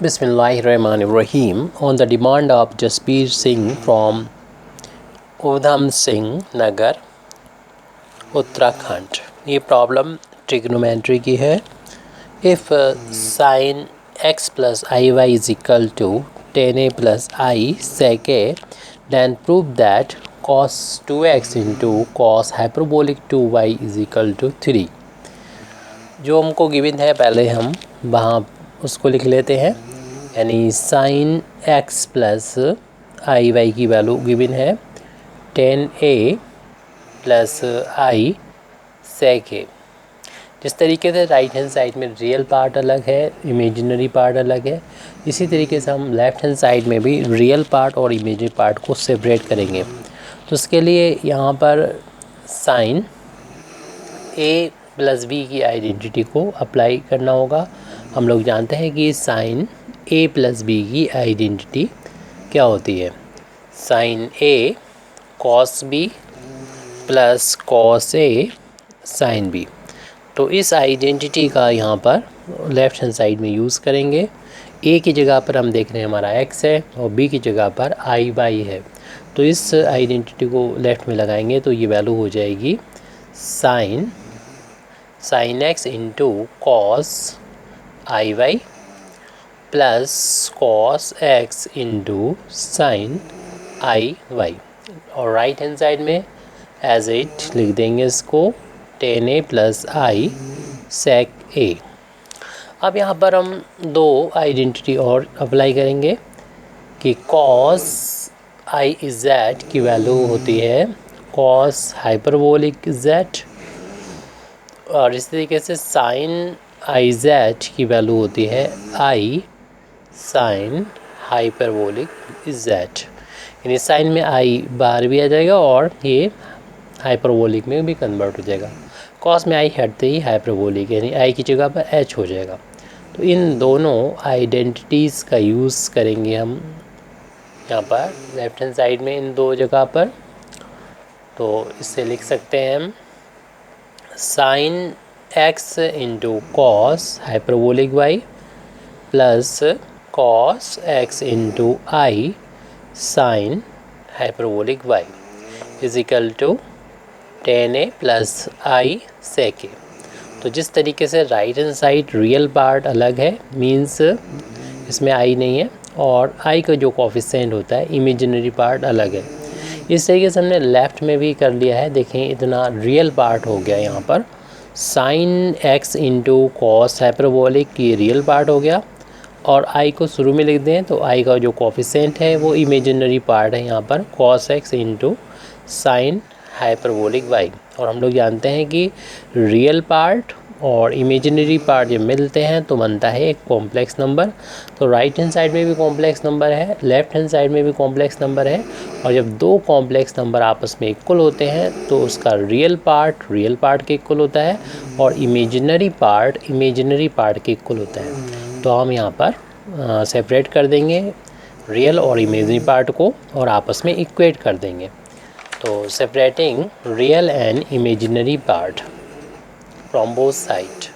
Bismillahirrahmanirrahim. On the demand of Jasbir Singh from Udham Singh Nagar, Uttarakhand. ये problem trigonometry की है. If sin x plus iy is equal to tan a plus I sec a, then prove that cos 2x into cos hyperbolic 2y is equal to 3. जो हमको given है पहले हम वहाँ उसको लिख लेते हैं. यानी साइन x प्लस आई वाई की वैल्यू गिवन है ten a plus i sec ए. जिस तरीके से राइट हैंड साइड में रियल पार्ट अलग है, इमेजिनरी पार्ट अलग है, इसी तरीके से हम लेफ़्ट हैंड साइड में भी रियल पार्ट और इमेजिनरी पार्ट को सेपरेट करेंगे. तो उसके लिए यहाँ पर साइन ए प्लस बी की आइडेंटिटी को अप्लाई करना होगा. हम लोग जानते हैं कि साइन ए प्लस बी की आइडेंटिटी क्या होती है. Sign A cos B plus cos A sine B. तो इस आइडेंटिटी का यहाँ पर लेफ़्ट हैंड साइड में यूज़ करेंगे. ए की जगह पर हम देख रहे हैं हमारा एक्स है और बी की जगह पर आई वाई है. तो इस आइडेंटिटी को लेफ़्ट में लगाएंगे तो ये वैल्यू हो जाएगी sine x into cos i y plus cos x into sine i y. और राइट हैंड साइड में एज इट लिख देंगे इसको ten a plus i sec ए. अब यहाँ पर हम दो आइडेंटिटी और अप्लाई करेंगे कि कॉस आई इज़ेड की वैल्यू होती है कॉस हाइपरबोलिक इज़ेड, और इस तरीके से साइन आई जेड की वैल्यू होती है आई साइन हाइपरबोलिक इज़ेड. यानी साइन में आई बाहर भी आ जाएगा और ये हाइपरबोलिक में भी कन्वर्ट हो जाएगा. कॉस में आई हटते ही हाइपरबोलिक यानी आई की जगह पर एच हो जाएगा. तो इन दोनों आइडेंटिटीज़ का यूज़ करेंगे हम यहाँ पर लेफ्ट हैंड साइड में इन दो जगह पर. तो इससे लिख सकते हैं हम sine x into cos hyperbolic y plus cos x into i sine hyperbolic y is equal to tan a plus i sec a. तो जिस तरीके से right hand side real part अलग है, मीन्स इसमें आई नहीं है, और आई का जो कोफिशिएंट होता है इमेजिनरी पार्ट अलग है. इस तरीके से हमने लेफ़्ट में भी कर लिया है. देखें इतना रियल पार्ट हो गया यहाँ पर. Sign x into cos hyperbolic ये रियल पार्ट हो गया, और आई को शुरू में लिख दें तो आई का जो कोफिशिएंट है वो इमेजिनरी पार्ट है यहाँ पर cos x into sine hyperbolic y. और हम लोग जानते हैं कि रियल पार्ट और इमेजिनरी पार्ट जब मिलते हैं तो बनता है एक कॉम्प्लेक्स नंबर. तो राइट हैंड साइड में भी कॉम्प्लेक्स नंबर है, लेफ़्ट हैंड साइड में भी कॉम्प्लेक्स नंबर है, और जब दो कॉम्प्लेक्स नंबर आपस में इक्वल होते हैं तो उसका रियल पार्ट के इक्वल होता है और इमेजिनरी पार्ट के इक्वल होता है. तो हम यहाँ पर सेपरेट कर देंगे रियल और इमेजिनरी पार्ट को और आपस में इक्वेट कर देंगे. तो separating real and imaginary part from both sides,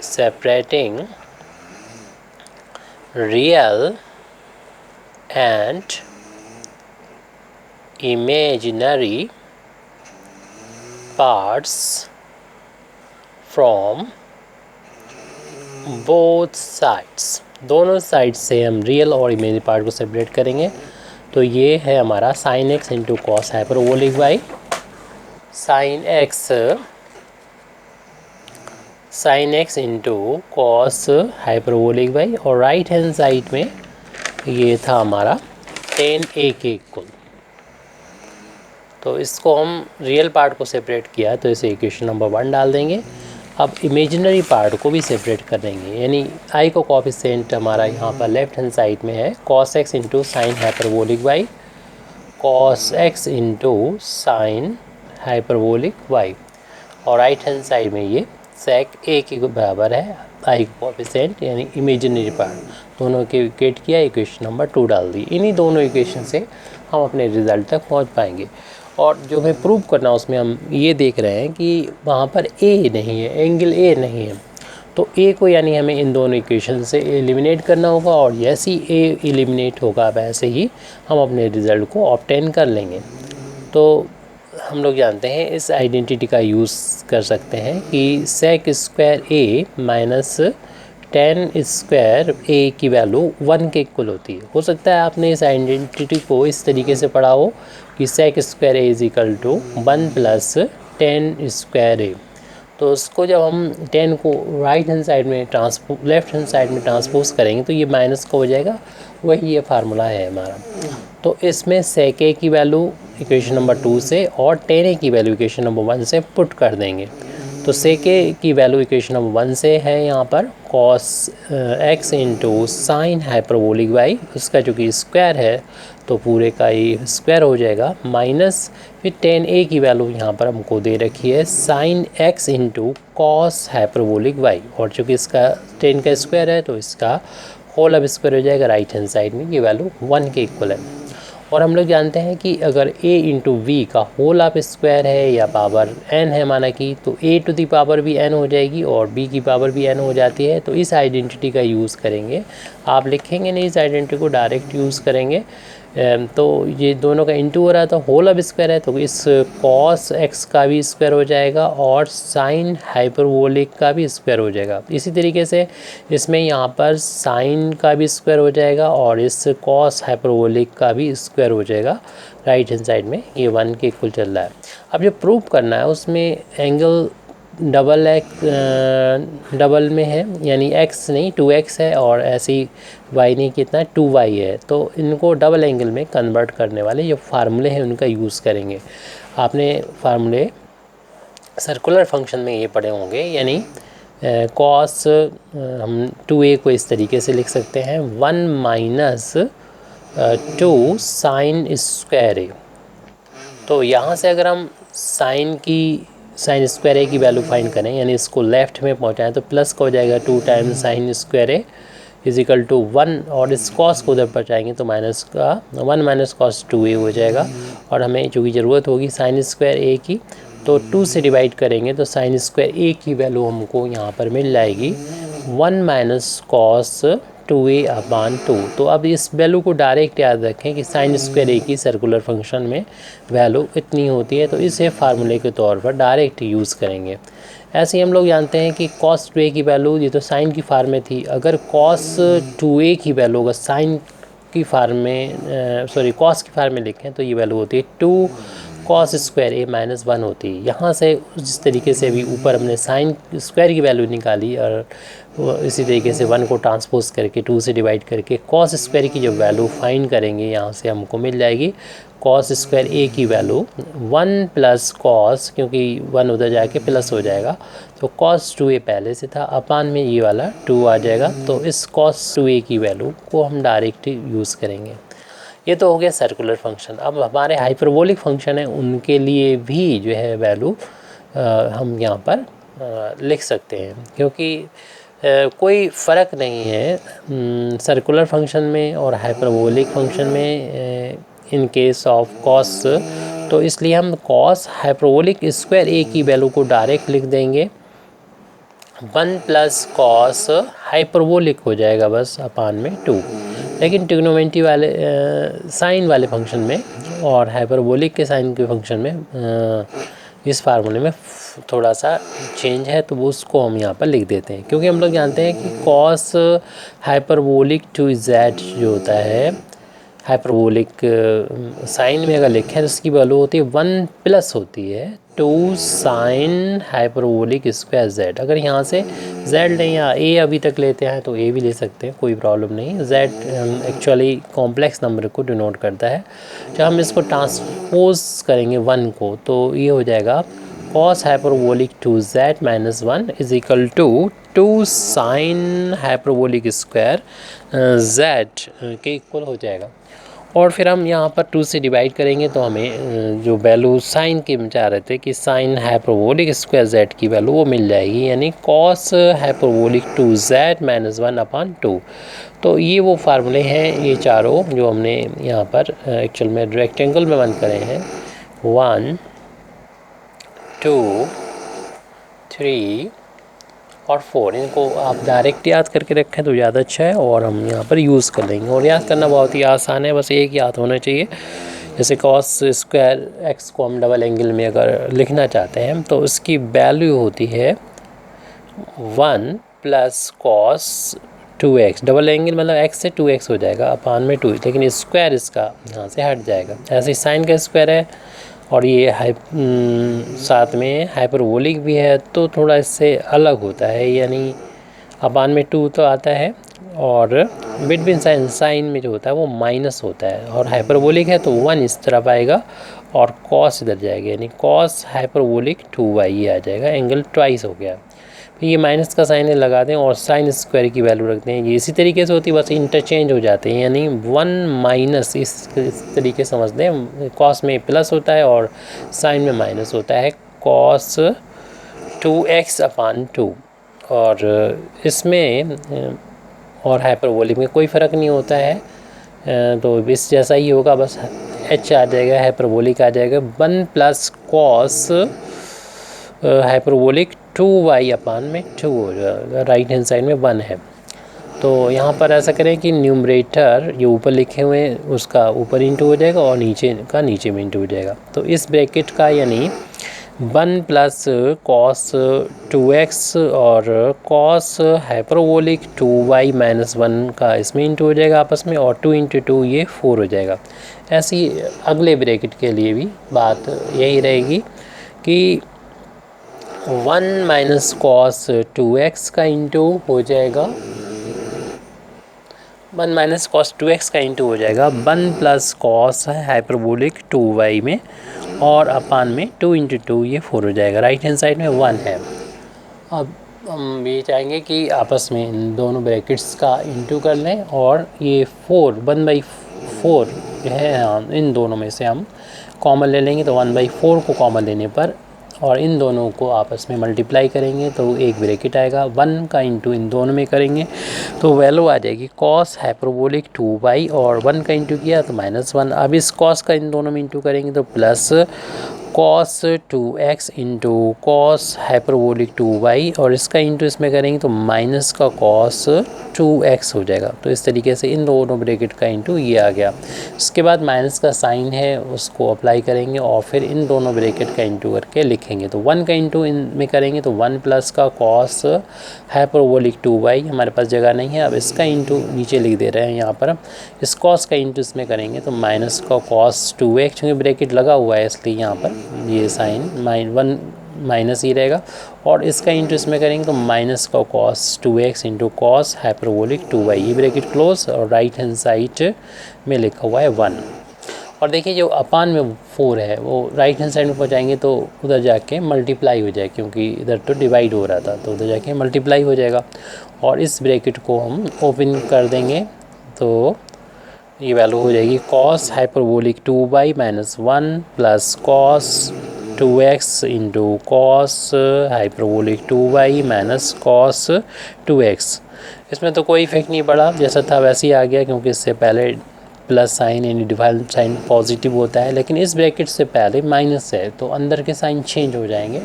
separating real and imaginary parts from both sides. दोनों साइड से हम रियल और इमेजिनरी पार्ट को सेपरेट करेंगे. तो ये है हमारा sine x into cos hyperbolic y. Sine x into cos hyperbolic y, और राइट हैंड साइड में ये था हमारा टेन ए के इक्वल. तो इसको हम रियल पार्ट को सेपरेट किया तो इसे इक्वेशन नंबर 1 डाल देंगे. अब इमेजिनरी पार्ट को भी सेपरेट कर देंगे. यानी आई को कोफिशिएंट हमारा यहाँ पर लेफ्ट हैंड साइड में है cos x into sine hyperbolic y, cos x into sine hyperbolic y, और राइट हैंड साइड में ये सेक ए के बराबर है आई कोफिशिएंट यानी इमेजिनरी पार्ट. दोनों के इक्वेट किया, इक्वेशन नंबर 2 डाल दी. इन्हीं दोनों इक्वेशन से हम अपने रिज़ल्ट तक पहुंच पाएंगे. और जो हमें प्रूव करना उसमें हम ये देख रहे हैं कि वहाँ पर ए नहीं है, एंगल ए नहीं है. तो ए को यानी हमें इन दोनों इक्वेशन से एलिमिनेट करना होगा, और जैसे ही ए एलिमिनेट होगा वैसे ही हम अपने रिज़ल्ट को ऑब्टेन कर लेंगे। तो हम लोग जानते हैं इस आइडेंटिटी का यूज़ कर सकते हैं कि सेक स्क्वायर ए माइनस टेन स्क्वायर ए की वैल्यू 1 के इक्वल होती है। हो सकता है आपने इस आइडेंटिटी को इस तरीके से पढ़ा हो कि sec square A is equal to 1 plus tan square a. तो उसको जब हम 10 को राइट हैंड साइड में लेफ्ट हैंड साइड में ट्रांसपोज करेंगे तो ये माइनस का हो जाएगा, वही ये फार्मूला है हमारा। तो इसमें सेक ए की वैल्यू इक्वेशन नंबर 2 से और टेन ए की वैल्यू इक्वेशन नंबर 1 से पुट कर देंगे। तो सेक ए की वैल्यू इक्वेशन नंबर 1 से है यहाँ पर cos x into sine hyperbolic y, उसका जो कि स्क्वायर है तो पूरे का ही स्क्वायर हो जाएगा, माइनस फिर टेन ए की वैल्यू यहाँ पर हमको दे रखी है sine x into cos hyperbolic y, और चूँकि इसका 10 का स्क्वायर है तो इसका होल अब स्क्वायर हो जाएगा राइट हैंड साइड में, ये वैल्यू 1 के इक्वल है। और हम लोग जानते हैं कि अगर a इंटू वी का होल ऑफ स्क्वायर है या पावर n है माना कि, तो a टू दी पावर भी n हो जाएगी और b की पावर भी n हो जाती है। तो इस आइडेंटिटी का यूज़ करेंगे, आप लिखेंगे नहीं, इस आइडेंटिटी को डायरेक्ट यूज़ करेंगे। तो ये दोनों का इंटू हो रहा है तो होल ऑफ स्क्वायर है, तो इस कॉस एक्स का भी स्क्वायर हो जाएगा और साइन हाइपरबोलिक का भी स्क्वायर हो जाएगा। इसी तरीके से इसमें यहाँ पर साइन का भी स्क्वायर हो जाएगा और इस कॉस हाइपरबोलिक का भी स्क्वायर हो जाएगा राइट हैंड साइड में, ये 1 के इक्वल चल रहा है। अब जो प्रूव करना है उसमें एंगल डबल में है, यानी x नहीं 2x है और ऐसे ही y नहीं कितना 2y है, तो इनको डबल एंगल में कन्वर्ट करने वाले जो फार्मूले हैं उनका यूज़ करेंगे। आपने फार्मूले सर्कुलर फंक्शन में ये पढ़े होंगे, यानी कॉस हम 2a को इस तरीके से लिख सकते हैं 1 माइनस 2 साइन स्क्वायर ए। तो यहाँ से अगर हम साइन स्क्वायर ए की वैल्यू फाइंड करें, यानी इसको लेफ्ट में पहुँचाएं तो प्लस का हो जाएगा 2 times sine square A is equal to 1, और इस कॉस को उधर पहुँचाएंगे तो माइनस का 1 माइनस कॉस 2a हो जाएगा। और हमें चूँकि ज़रूरत होगी साइन स्क्वायर ए की, तो 2 से डिवाइड करेंगे तो साइन स्क्वायर ए की वैल्यू हमको यहाँ पर मिल जाएगी 1 माइनस कॉस 2a अपान 2। तो अब इस वैल्यू को डायरेक्ट याद रखें कि साइन स्क्वायर ए की सर्कुलर फंक्शन में वैल्यू इतनी होती है, तो इसे फार्मूले के तौर पर डायरेक्ट यूज़ करेंगे। ऐसे ही हम लोग जानते हैं कि कॉस 2a की वैल्यू, ये तो साइन की फार्म में थी, अगर कॉस 2a की वैल्यू अगर साइन की फार्म में कॉस की फार्म में लिखें तो ये वैल्यू होती है 2 कॉस स्क्वायर ए माइनस 1 होती है। यहाँ से जिस तरीके से अभी ऊपर हमने साइन स्क्वायर की वैल्यू निकाली और इसी तरीके से 1 को ट्रांसपोज करके 2 से डिवाइड करके कॉस स्क्वायर की जो वैल्यू फाइंड करेंगे, यहाँ से हमको मिल जाएगी कॉस स्क्वायर ए की वैल्यू 1 प्लस कॉस, क्योंकि 1 उधर जाके प्लस हो जाएगा तो कॉस 2a पहले से था, अपान में ये वाला 2 आ जाएगा। तो इस कॉस 2a की वैल्यू को हम डायरेक्ट यूज़ करेंगे। ये तो हो गया सर्कुलर फंक्शन। अब हमारे हाइपरबोलिक फंक्शन है उनके लिए भी जो है वैल्यू हम यहाँ पर लिख सकते हैं, क्योंकि कोई फ़र्क नहीं है सर्कुलर फंक्शन में और हाइपरबोलिक फंक्शन में इन केस ऑफ कॉस। तो इसलिए हम कॉस हाइपरबोलिक स्क्वायर ए की वैल्यू को डायरेक्ट लिख देंगे 1 प्लस कॉस हाइपरबोलिक हो जाएगा बस अपान में 2। लेकिन ट्रिग्नोमेट्री वाले साइन वाले फंक्शन में और हाइपरबोलिक के साइन के फंक्शन में इस फार्मूले में थोड़ा सा चेंज है, तो वो उसको हम यहाँ पर लिख देते हैं, क्योंकि हम लोग जानते हैं कि कॉस हाइपरबोलिक टू जेड जो होता है हाइपरबोलिक साइन में अगर लिखें तो उसकी वैल्यू होती है 1 प्लस होती है 2 साइन हाइपरबोलिक स्क्वायर जेड। अगर यहाँ से जेड नहीं या ए अभी तक लेते हैं तो ए भी ले सकते हैं, कोई प्रॉब्लम नहीं। जेड एक्चुअली कॉम्प्लेक्स नंबर को डिनोट करता है। जब हम इसको ट्रांसपोज करेंगे 1 को तो ये हो जाएगा cos hyperbolic 2z minus 1 is equal to 2 sine hyperbolic square z के इक्वल हो जाएगा। और फिर हम यहाँ पर 2 से डिवाइड करेंगे तो हमें जो वैल्यू साइन की चाह रहे थे कि साइन हाइपरबोलिक स्क्वायर z की वैल्यू वो मिल जाएगी, यानी कॉस हाइपरबोलिक 2z माइनस 1 अपान 2। तो ये वो फार्मूले हैं ये चारों जो हमने यहाँ पर एक्चुअल में रेक्टेंगल में बंद करे हैं 1 2 3 और 4, इनको आप डायरेक्ट याद करके रखें तो ज़्यादा अच्छा है और हम यहाँ पर यूज़ कर लेंगे। और याद करना बहुत ही आसान है, बस एक याद होना चाहिए। जैसे कॉस स्क्वायर एक्स को हम डबल एंगल में अगर लिखना चाहते हैं तो उसकी वैल्यू होती है 1 plus cos 2x। Double angle मतलब x से 2x हो जाएगा अपान में 2, लेकिन स्क्वायर इसका यहाँ से हट जाएगा। ऐसे ही साइन का स्क्वायर है और ये साथ में हाइपरबोलिक भी है तो थोड़ा इससे अलग होता है, यानी अपान में 2 तो आता है और बिटवीन साइन में जो होता है वो माइनस होता है। और हाइपरबोलिक है तो 1 इस तरफ आएगा और कॉस इधर जाएगा, यानी कॉस हाइपरबोलिक 2y ये आ जाएगा, एंगल ट्वाइस हो गया। फिर ये माइनस का साइन लगा दें और साइन स्क्वायर की वैल्यू रखते हैं। ये इसी तरीके से होती है, बस इंटरचेंज हो जाते हैं, यानी 1 माइनस इस तरीके समझ दें। कॉस में प्लस होता है और साइन में माइनस होता है, कॉस 2x अपान 2। और इसमें और हाइपरबोलिक में कोई फ़र्क नहीं होता है, तो इस जैसा ही होगा, बस h आ जाएगा, हाइपरबोलिक आ जाएगा 1 प्लस कॉस हाइपरबोलिक 2y अपान में 2 हो जाएगा। राइट हैंड साइड में 1 है तो यहाँ पर ऐसा करें कि न्यूमरेटर जो ऊपर लिखे हुए हैं उसका ऊपर इंटू हो जाएगा और नीचे का नीचे में इंटू हो जाएगा। तो इस ब्रैकेट का यानी 1 प्लस कॉस 2x और कॉस हाइपरबोलिक 2y माइनस 1 का इसमें इंटू हो जाएगा आपस में, और 2 इंटू 2 ये 4 हो जाएगा। ऐसे ही अगले ब्रैकेट के लिए भी बात यही रहेगी कि 1 माइनस कॉस 2x का इंटू हो जाएगा, 1 माइनस कॉस 2x का इंटू हो जाएगा 1 प्लस कॉस हाइपरबोलिक 2y में, और अपान में 2 इंटू 2 ये 4 हो जाएगा। राइट हैंड साइड में 1 है। अब हम ये चाहेंगे कि आपस में इन दोनों ब्रैकेट्स का इंटू कर लें और ये 1/4 है, इन दोनों में से हम कॉमन ले लेंगे। तो 1/4 को कॉमन लेने पर और इन दोनों को आपस में मल्टीप्लाई करेंगे तो एक ब्रैकेट आएगा, 1 का इंटू इन दोनों में करेंगे तो वैल्यू आ जाएगी कॉस हाइपरबोलिक 2y, और 1 का इंटू किया तो -1। अब इस कॉस का इन दोनों में इंटू करेंगे तो plus cos 2x into cos hyperbolic 2y, और इसका इंटू इसमें करेंगे तो माइनस का कॉस 2x हो जाएगा। तो इस तरीके से इन दोनों ब्रैकेट का इंटू ये आ गया। इसके बाद माइनस का साइन है उसको अप्लाई करेंगे और फिर इन दोनों ब्रैकेट का इंटू करके लिखेंगे। तो 1 का इंटू इनमें करेंगे तो 1 प्लस का कॉस हाइपरबोलिक 2y, हमारे पास जगह नहीं है, अब इसका इंटू नीचे लिख दे रहे हैं यहाँ पर। इस कॉस का इंटू इसमें करेंगे तो माइनस का कॉस 2x, चूँकि ब्रैकेट लगा हुआ है इसलिए यहाँ पर ये साइन 1 माइनस ही रहेगा, और इसका इंटू इसमें करेंगे तो माइनस का cos 2x into cos hyperbolic 2y, ये ब्रैकेट क्लोज, और राइट हैंड साइड में लिखा हुआ है 1। और देखिए जो अपान में 4 है वो राइट हैंड साइड में पहुँचाएंगे तो उधर जाके मल्टीप्लाई हो जाए, क्योंकि इधर तो डिवाइड हो रहा था तो उधर जाके मल्टीप्लाई हो जाएगा। और इस ब्रैकेट को हम ओपन कर देंगे तो ये वैल्यू हो जाएगी cos hyperbolic 2y minus 1 plus cos 2x into cos hyperbolic 2y minus cos 2x। इसमें तो कोई इफेक्ट नहीं पड़ा, जैसा था वैसे ही आ गया, क्योंकि इससे पहले प्लस साइन यानी डिवाइड साइन पॉजिटिव होता है, लेकिन इस ब्रैकेट से पहले माइनस है तो अंदर के साइन चेंज हो जाएंगे।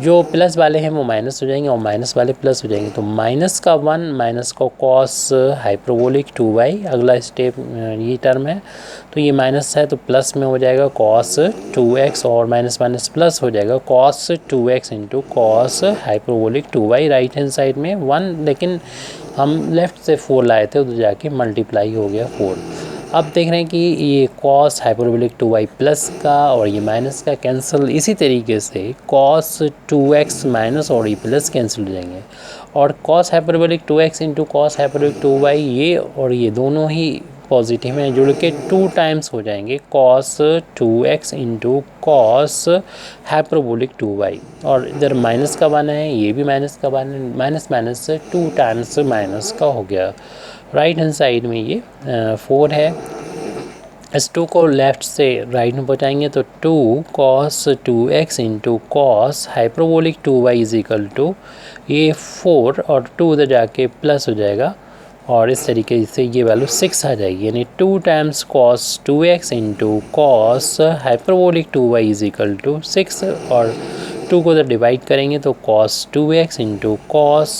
जो प्लस वाले हैं वो माइनस हो जाएंगे और माइनस वाले प्लस हो जाएंगे। तो माइनस का 1 माइनस का कॉस हाइपरबोलिक 2y, अगला स्टेप ये टर्म है तो ये माइनस है तो प्लस में हो जाएगा कॉस 2x, और माइनस माइनस प्लस हो जाएगा cos 2x into cos hyperbolic 2y। Right hand side में 1, लेकिन हम लेफ़्ट से 4 लाए थे उधर जाके मल्टीप्लाई हो गया 4। अब देख रहे हैं कि ये कॉस हाइपरबोलिक 2y प्लस का और ये माइनस का कैंसिल, इसी तरीके से कॉस 2x माइनस और ये प्लस कैंसिल हो जाएंगे, और cos hyperbolic 2x into cos hyperbolic 2y ये और ये दोनों ही पॉजिटिव हैं, जुड़ के 2 टाइम्स हो जाएंगे cos 2x into cos hyperbolic 2y, और इधर माइनस का 1 है, ये भी माइनस का 1 है, माइनस माइनस से 2 टाइम्स माइनस का हो गया। राइट हैंड साइड में ये 4 है। इस 2 को लेफ़्ट से राइट में पहुँचाएंगे तो 2 cos 2x into cos hyperbolic 2y is equal to ये 4 और 2 उधर जाके प्लस हो जाएगा, और इस तरीके से ये वैल्यू 6 आ जाएगी, यानी 2 times cos 2x into cos hyperbolic 2y is equal to 6, और 2 को जब डिवाइड करेंगे तो cos 2x into cos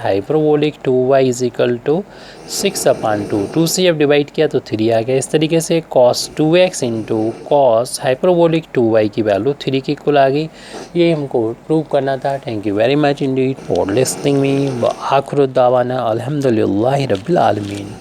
hyperbolic 2y is equal to 6/2। 2 से जब डिवाइड किया तो 3 आ गया। इस तरीके से cos 2x into cos hyperbolic 2y की वैल्यू 3 की इक्वल आ गई। ये हमको प्रूव करना था। Thank you very much Indeed for listening me. व आखिर दावाना अल्हम्दुलिल्लाहि रब्बिल आलमीन।